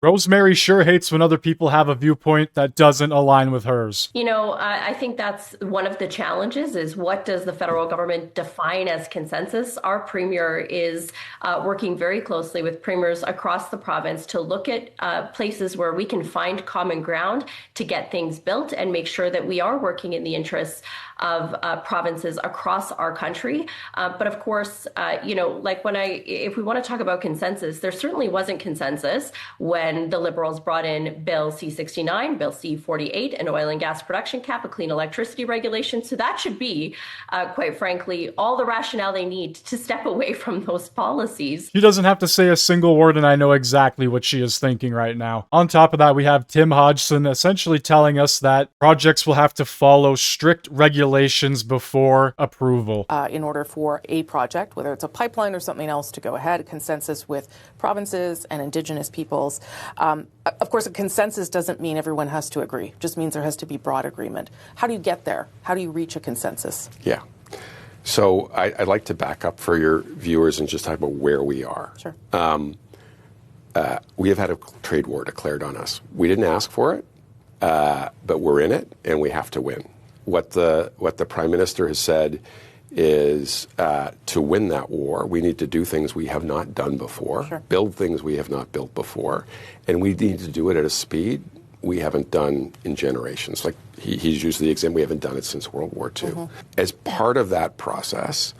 Rosemary sure hates when other people have a viewpoint that doesn't align with hers. I think that's one of the challenges is what does the federal government define as consensus? Our premier is working very closely with premiers across the province to look at places where we can find common ground to get things built and make sure that we are working in the interests of provinces across our country. But of course, if we want to talk about consensus, there certainly wasn't consensus when the Liberals brought in Bill C-69, Bill C-48, an oil and gas production cap, a clean electricity regulation. So that should be, quite frankly, all the rationale they need to step away from those policies. She doesn't have to say a single word, and I know exactly what she is thinking right now. On top of that, we have Tim Hodgson essentially telling us that projects will have to follow strict regulations before approval. In order for a project, whether it's a pipeline or something else, to go ahead, a consensus with provinces and Indigenous peoples. Of course, a consensus doesn't mean everyone has to agree. It just means there has to be broad agreement. How do you get there? How do you reach a consensus? Yeah. So I'd like to back up for your viewers and just talk about where we are. Sure. We have had a trade war declared on us. We didn't ask for it, but we're in it, and we have to win. What the Prime Minister has said is to win that war, we need to do things we have not done before, sure, build things we have not built before, and we need to do it at a speed we haven't done in generations. Like he's used the example, we haven't done it since World War II. Mm-hmm. As part of that process,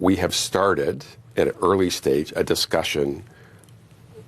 we have started at an early stage a discussion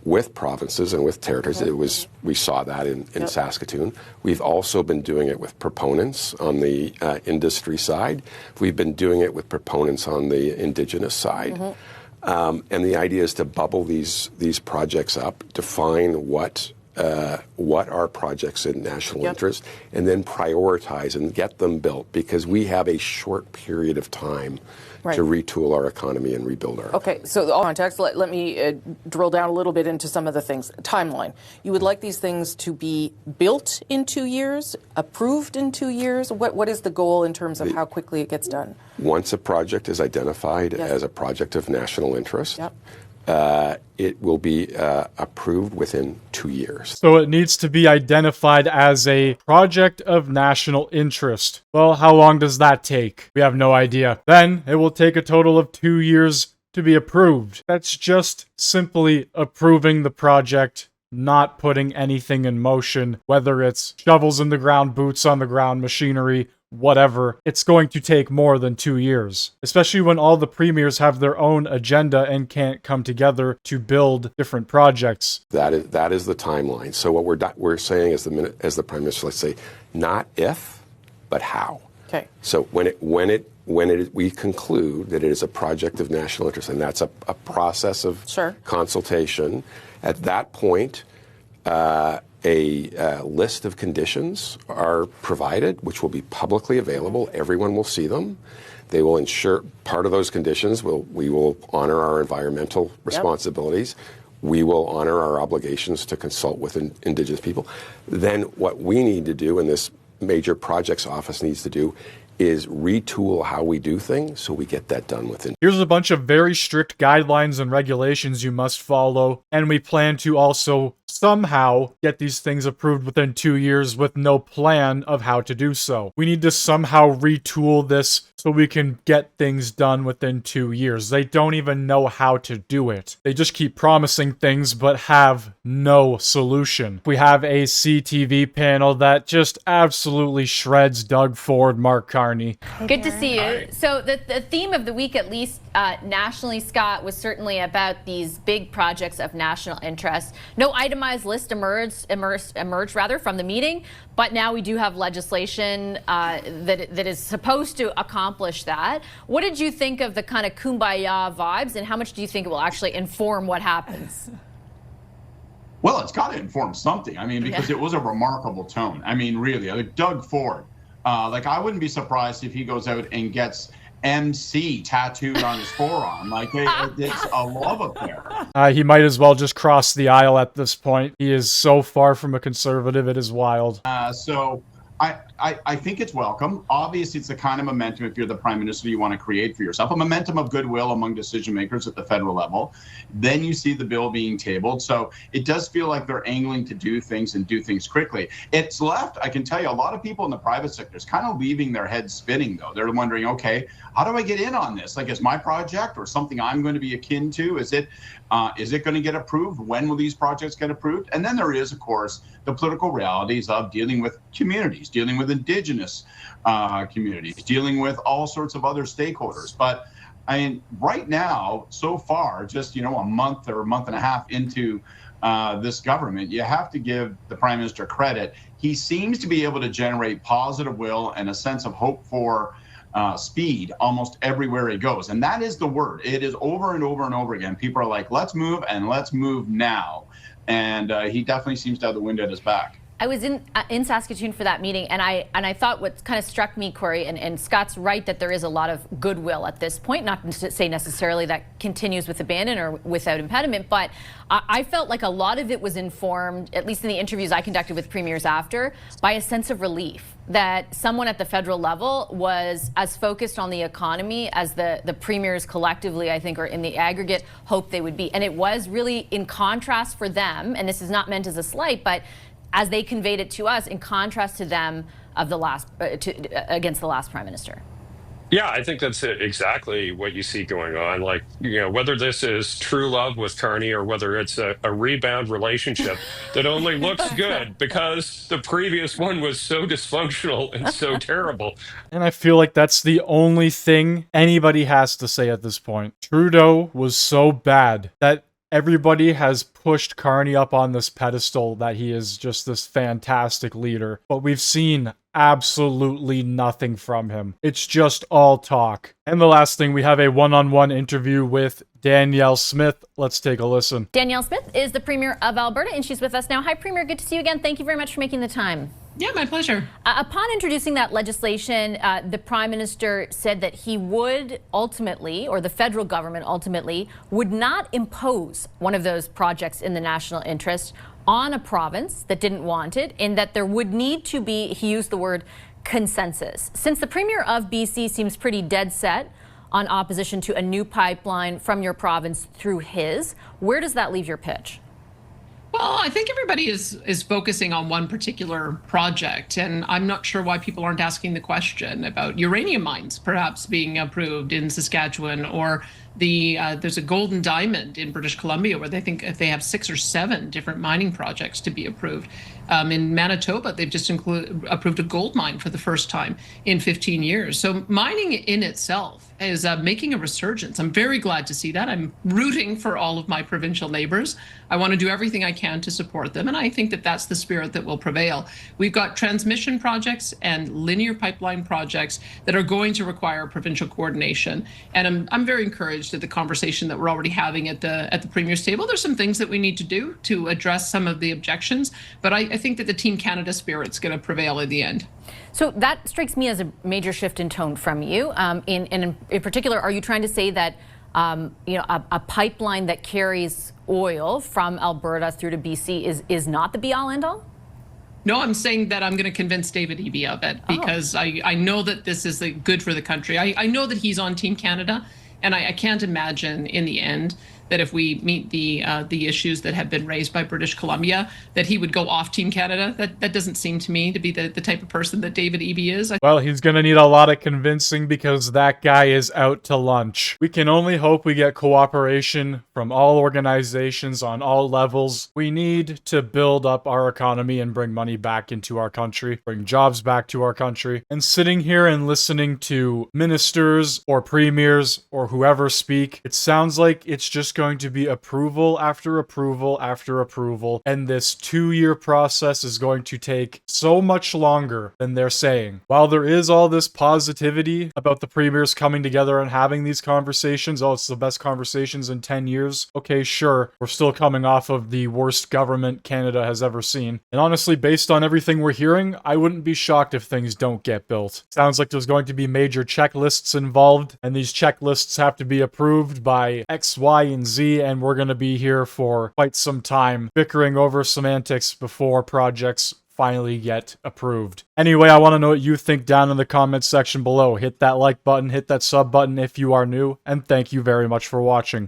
with provinces and with territories. We saw that in yep, Saskatoon. We've also been doing it with proponents on the industry side. We've been doing it with proponents on the Indigenous side. Mm-hmm. And the idea is to bubble these projects up, define what are projects in national yep, interest, and then prioritize and get them built, because we have a short period of time right, to retool our economy and rebuild our Okay, so the context, let me drill down a little bit into some of the things. Timeline. You would like these things to be built in 2 years, approved in 2 years? What is the goal in terms of how quickly it gets done? Once a project is identified yep, as a project of national interest, yep, it will be approved within 2 years. So it needs to be identified as a project of national interest. Well, how long does that take? We have no idea. Then it will take a total of 2 years to be approved. That's just simply approving the project, not putting anything in motion, whether it's shovels in the ground, boots on the ground, machinery, whatever. It's going to take more than 2 years, especially when all the premiers have their own agenda and can't come together to build different projects. That is the timeline. So what we're saying as the Prime Minister, let's say, not if, but how. Okay. So we conclude that it is a project of national interest, and that's a process of sure, consultation. At that point, a list of conditions are provided, which will be publicly available. Everyone will see them. They will ensure part of those conditions we will honor our environmental responsibilities. Yep. We will honor our obligations to consult with Indigenous people. Then what we need to do, and this major projects office needs to do, is retool how we do things so we get that done within. Here's a bunch of very strict guidelines and regulations you must follow, and we plan to also somehow get these things approved within 2 years with no plan of how to do so. We need to somehow retool this so we can get things done within 2 years. They don't even know how to do it. They just keep promising things but have no solution. We have a CTV panel that just absolutely shreds Doug Ford, Mark Carney. Good to see you. So the theme of the week, at least nationally, Scott, was certainly about these big projects of national interest. No itemized list emerged from the meeting, but now we do have legislation that is supposed to accomplish that. What did you think of the kind of kumbaya vibes, and how much do you think it will actually inform what happens? Well, it's got to inform something. I mean, because it was a remarkable tone. I mean, really, like Doug Ford, I wouldn't be surprised if he goes out and gets MC tattooed on his forearm. It's a love affair. He might as well just cross the aisle at this point. He is so far from a conservative, it is wild. So I think it's welcome. Obviously, it's the kind of momentum, if you're the prime minister, you want to create for yourself, a momentum of goodwill among decision makers at the federal level. Then you see the bill being tabled. So it does feel like they're angling to do things and do things quickly. It's left, I can tell you, a lot of people in the private sector is kind of leaving their heads spinning, though. They're wondering, okay, how do I get in on this? Like, is my project or something I'm going to be akin to? Is it going to get approved? When will these projects get approved? And then there is, of course, the political realities of dealing with communities, dealing with Indigenous communities, dealing with all sorts of other stakeholders. But I mean, right now, so far, just, a month or a month and a half into this government, you have to give the prime minister credit. He seems to be able to generate positive will and a sense of hope for speed almost everywhere he goes. And that is the word. It is over and over and over again. People are like, let's move and let's move now. And he definitely seems to have the wind at his back. I was in Saskatoon for that meeting, and I thought what kind of struck me, Corey, and Scott's right that there is a lot of goodwill at this point, not to say necessarily that continues with abandon or without impediment, but I felt like a lot of it was informed, at least in the interviews I conducted with premiers after, by a sense of relief that someone at the federal level was as focused on the economy as the premiers collectively, I think, or in the aggregate, hoped they would be. And it was really in contrast for them, and this is not meant as a slight, but as they conveyed it to us, in contrast to them of the last against the last prime minister. Yeah, I think that's exactly what you see going on. Like, whether this is true love with Carney or whether it's a rebound relationship that only looks good because the previous one was so dysfunctional and so terrible. And I feel like that's the only thing anybody has to say at this point. Trudeau was so bad that everybody has pushed Carney up on this pedestal that he is just this fantastic leader. But we've seen absolutely nothing from him. It's just all talk. And the last thing, we have a one-on-one interview with Danielle Smith. Let's take a listen. Danielle Smith is the Premier of Alberta, and she's with us now. Hi, Premier. Good to see you again. Thank you very much for making the time. Yeah, my pleasure. Upon introducing that legislation, the Prime Minister said that he would ultimately, or the federal government ultimately, would not impose one of those projects in the national interest on a province that didn't want it, and that there would need to be, he used the word, consensus. Since the Premier of BC seems pretty dead set on opposition to a new pipeline from your province through his, where does that leave your pitch? Well, I think everybody is focusing on one particular project, and I'm not sure why people aren't asking the question about uranium mines perhaps being approved in Saskatchewan, or there's a golden diamond in British Columbia where they think if they have 6 or 7 different mining projects to be approved. In Manitoba, they've just approved a gold mine for the first time in 15 years. So mining in itself is making a resurgence. I'm very glad to see that. I'm rooting for all of my provincial neighbors. I want to do everything I can to support them, and I think that that's the spirit that will prevail. We've got transmission projects and linear pipeline projects that are going to require provincial coordination, and I'm very encouraged at the conversation that we're already having at the Premier's table. There's some things that we need to do to address some of the objections, but I think that the Team Canada spirit's going to prevail in the end. So that strikes me as a major shift in tone from you. In particular, are you trying to say that a pipeline that carries oil from Alberta through to BC is not the be-all, end-all? No, I'm saying that I'm going to convince David Eby of it because I know that this is good for the country. I know that he's on Team Canada, and I can't imagine in the end that if we meet the issues that have been raised by British Columbia, that he would go off Team Canada. That doesn't seem to me to be the type of person that David Eby is. Well, he's going to need a lot of convincing because that guy is out to lunch. We can only hope we get cooperation from all organizations on all levels. We need to build up our economy and bring money back into our country, bring jobs back to our country. And sitting here and listening to ministers or premiers or whoever speak, it sounds like it's just going to be approval after approval after approval, and this 2-year process is going to take so much longer than they're saying. While there is all this positivity about the premiers coming together and having these conversations, it's the best conversations in 10 years. Okay, sure, we're still coming off of the worst government Canada has ever seen. And honestly, based on everything we're hearing, I wouldn't be shocked if things don't get built. Sounds like there's going to be major checklists involved, and these checklists have to be approved by X, Y, and Z, and we're going to be here for quite some time bickering over semantics before projects finally get approved. Anyway, I want to know what you think down in the comments section below. Hit that like button, hit that sub button if you are new, and thank you very much for watching.